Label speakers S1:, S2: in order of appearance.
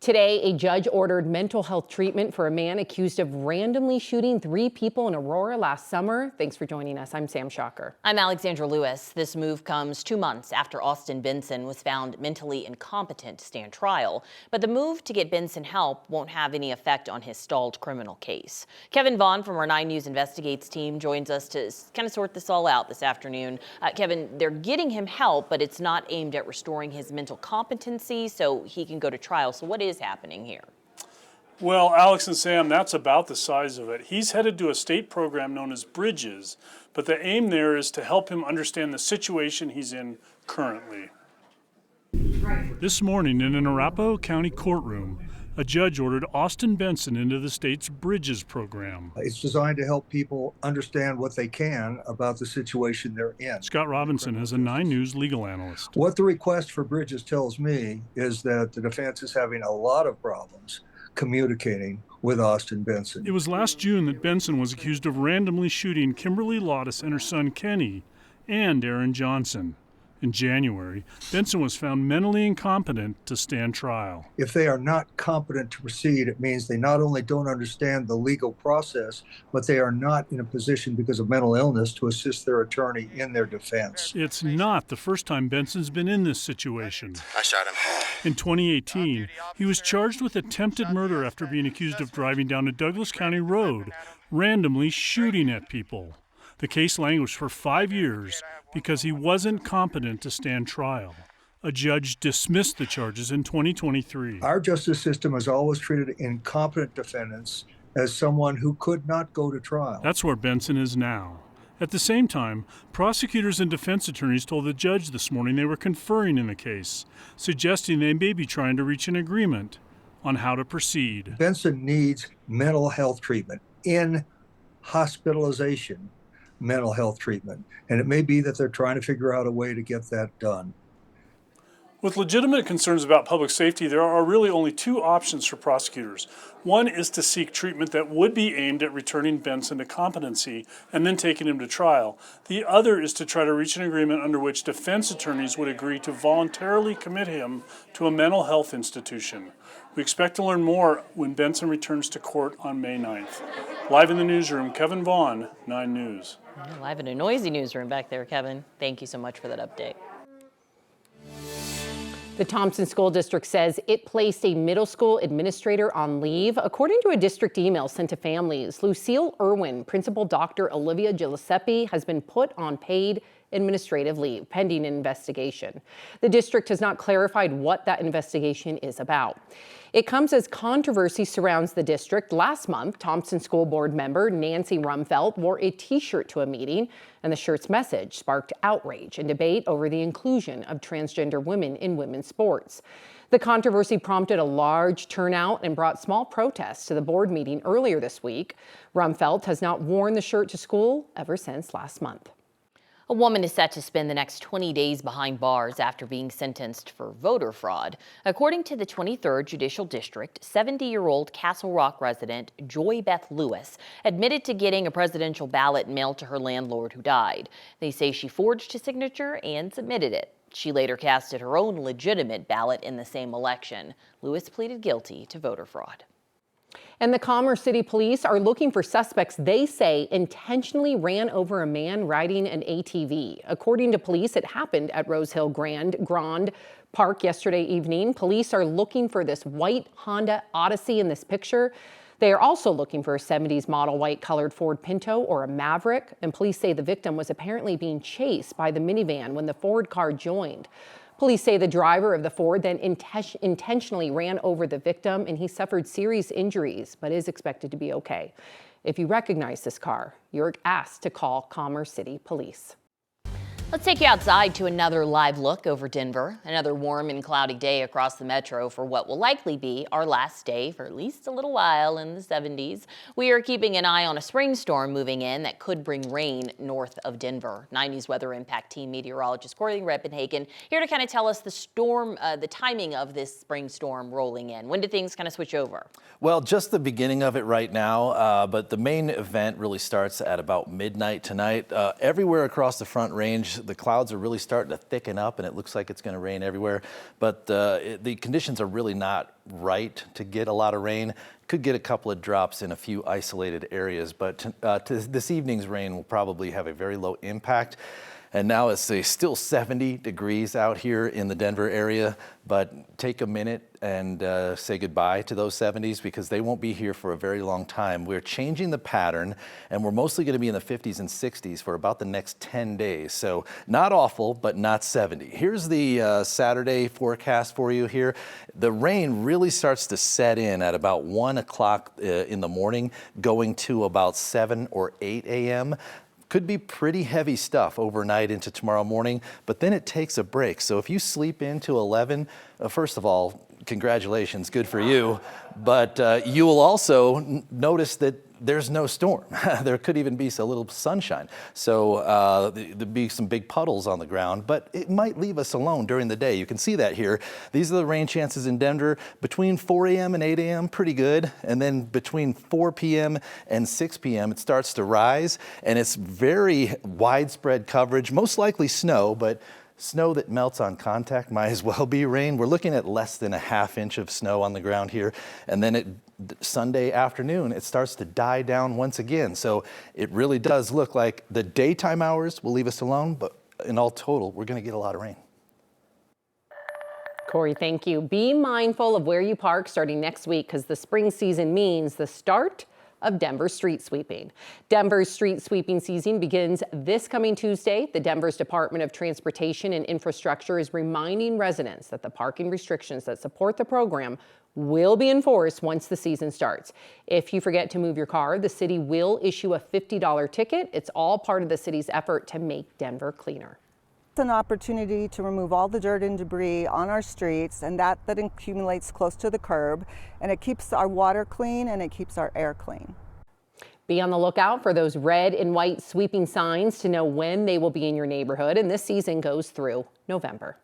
S1: Today, a judge ordered mental health treatment for a man accused of randomly shooting 3 people in Aurora last summer. Thanks for joining us. I'm Sam Shocker.
S2: I'm Alexandra Lewis. This move comes 2 months after Austin Benson was found mentally incompetent to stand trial. But the move to get Benson help won't have any effect on his stalled criminal case. Kevin Vaughn from our 9 News Investigates team joins us to kind of sort this all out this afternoon. Kevin, they're getting him help, but it's not aimed at restoring his mental competency so he can go to trial. So what is happening here?
S3: Well, Alex and Sam, that's about the size of it. He's headed to a state program known as Bridges, but the aim there is to help him understand the situation he's in currently. This morning in an Arapahoe County courtroom, a judge ordered Austin Benson into the state's Bridges program.
S4: It's designed to help people understand what they can about the situation they're in.
S3: Scott Robinson is a 9 News legal analyst.
S4: What the request for Bridges tells me is that the defense is having a lot of problems communicating with Austin Benson.
S3: It was last June that Benson was accused of randomly shooting Kimberly Lottis and her son Kenny and Aaron Johnson. In January, Benson was found mentally incompetent to stand trial.
S4: If they are not competent to proceed, it means they not only don't understand the legal process, but they are not in a position because of mental illness to assist their attorney in their defense.
S3: It's not the first time Benson's been in this situation.
S5: I shot him.
S3: In 2018, he was charged with attempted murder after being accused of driving down a Douglas County road, randomly shooting at people. The case languished for 5 years because he wasn't competent to stand trial. A judge dismissed the charges in 2023.
S4: Our justice system has always treated incompetent defendants as someone who could not go to trial.
S3: That's where Benson is now. At the same time, prosecutors and defense attorneys told the judge this morning they were conferring in the case, suggesting they may be trying to reach an agreement on how to proceed.
S4: Benson needs mental health treatment, in hospitalization mental health treatment, and it may be that they're trying to figure out a way to get that done.
S3: With legitimate concerns about public safety, there are really only 2 options for prosecutors. One is to seek treatment that would be aimed at returning Benson to competency and then taking him to trial. The other is to try to reach an agreement under which defense attorneys would agree to voluntarily commit him to a mental health institution. We expect to learn more when Benson returns to court on May 9th. Live in the newsroom, Kevin Vaughn, 9 News.
S2: Live in a noisy newsroom back there, Kevin. Thank you so much for that update.
S1: The Thompson School District says it placed a middle school administrator on leave. According to a district email sent to families, Lucille Irwin, Principal Dr. Olivia Giuseppe, has been put on paid administrative leave pending an investigation. The district has not clarified what that investigation is about. It comes as controversy surrounds the district. Last month, Thompson School Board member Nancy Rumfeld wore a T-shirt to a meeting, and the shirt's message sparked outrage and debate over the inclusion of transgender women in women's sports. The controversy prompted a large turnout and brought small protests to the board meeting earlier this week. Rumfeld has not worn the shirt to school ever since last month.
S2: A woman is set to spend the next 20 days behind bars after being sentenced for voter fraud. According to the 23rd Judicial District, 70-year-old Castle Rock resident Joy Beth Lewis admitted to getting a presidential ballot mailed to her landlord who died. They say she forged his signature and submitted it. She later casted her own legitimate ballot in the same election. Lewis pleaded guilty to voter fraud.
S1: And the Commerce City Police are looking for suspects they say intentionally ran over a man riding an ATV. According to police, it happened at Rose Hill Grand Park yesterday evening. Police are looking for this white Honda Odyssey in this picture. They are also looking for a 70s model white colored Ford Pinto or a Maverick. And police say the victim was apparently being chased by the minivan when the Ford car joined. Police say the driver of the Ford then intentionally ran over the victim, and he suffered serious injuries, but is expected to be okay. If you recognize this car, you're asked to call Commerce City Police.
S2: Let's take you outside to another live look over Denver. Another warm and cloudy day across the metro for what will likely be our last day for at least a little while in the 70s. We are keeping an eye on a spring storm moving in that could bring rain north of Denver. 9 News Weather Impact Team meteorologist Corey Reppenhagen here to kind of tell us the timing of this spring storm rolling in. When do things kind of switch over?
S5: Well, just the beginning of it right now, but the main event really starts at about midnight tonight. Everywhere across the Front Range, change. The clouds are really starting to thicken up, and it looks like it's going to rain everywhere. But the conditions are really not right to get a lot of rain. Could get a couple of drops in a few isolated areas, but this evening's rain will probably have a very low impact. And now it's still 70 degrees out here in the Denver area, but take a minute and say goodbye to those 70s because they won't be here for a very long time. We're changing the pattern, and we're mostly going to be in the 50s and 60s for about the next 10 days. So not awful, but not 70. Here's the Saturday forecast for you here. The rain really starts to set in at about 1 o'clock in the morning, going to about 7 or 8 a.m. Could be pretty heavy stuff overnight into tomorrow morning, but then it takes a break. So if you sleep into 11, first of all, congratulations, good for you. But you will also notice that there's no storm. There could even be a little sunshine. So there'll be some big puddles on the ground, but it might leave us alone during the day. You can see that here. These are the rain chances in Denver between 4 a.m. and 8 a.m. Pretty good. And then between 4 p.m. and 6 p.m. it starts to rise, and it's very widespread coverage, most likely snow, but snow that melts on contact might as well be rain. We're looking at less than a ½ inch of snow on the ground here. And then Sunday afternoon, it starts to die down once again. So it really does look like the daytime hours will leave us alone, but in all total, we're going to get a lot of rain.
S1: Corey, thank you. Be mindful of where you park starting next week because the spring season means the start of Denver street sweeping. Denver's street sweeping season begins this coming Tuesday. The Denver's Department of Transportation and Infrastructure is reminding residents that the parking restrictions that support the program will be enforced once the season starts. If you forget to move your car, the city will issue a $50 ticket. It's all part of the city's effort to make Denver cleaner.
S6: It's an opportunity to remove all the dirt and debris on our streets, and that accumulates close to the curb, and it keeps our water clean and it keeps our air clean.
S1: Be on the lookout for those red and white sweeping signs to know when they will be in your neighborhood, and this season goes through November.